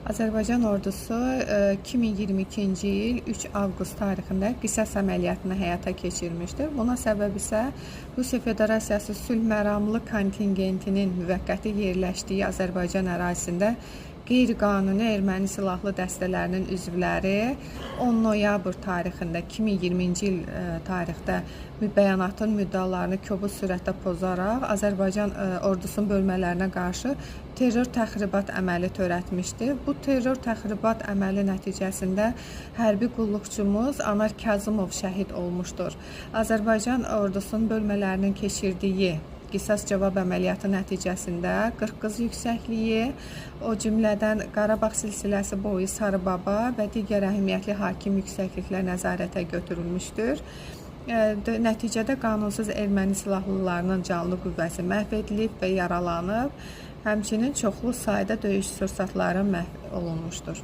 Azərbaycan ordusu 2022-ci il 3 avqust tarixində qisas əməliyyatını həyata keçirmişdir. Buna səbəb isə Rusiya Federasiyası sülh məramlı kontingentinin müvəqqəti yerləşdiyi Azərbaycan ərazisində qeyri-qanuni erməni silahlı dəstələrinin üzvləri 10 noyabr tarixində 2020-ci il tarixdə bəyanatın müddəalarını kobud sürətdə pozaraq Azərbaycan ordusunun bölmələrinə qarşı terror təxribat əməli törətmişdi. Bu terror təxribat əməli nəticəsində hərbi qulluqçumuz Anar Kazımov şəhid olmuşdur. Azərbaycan ordusunun bölmələrinin keçirdiyi qisas cavab əməliyyatı nəticəsində Qırqız yüksəkliyi, o cümlədən Qarabağ silsiləsi boyu Sarıbaba və digər əhəmiyyətli hakim yüksəkliklər nəzarətə götürülmüşdür. Nəticədə qanunsuz erməni silahlılarının canlı qüvvəsi məhv edilib və yaralanıb, həmçinin çoxlu sayda döyüş sursatları məhv olunmuşdur.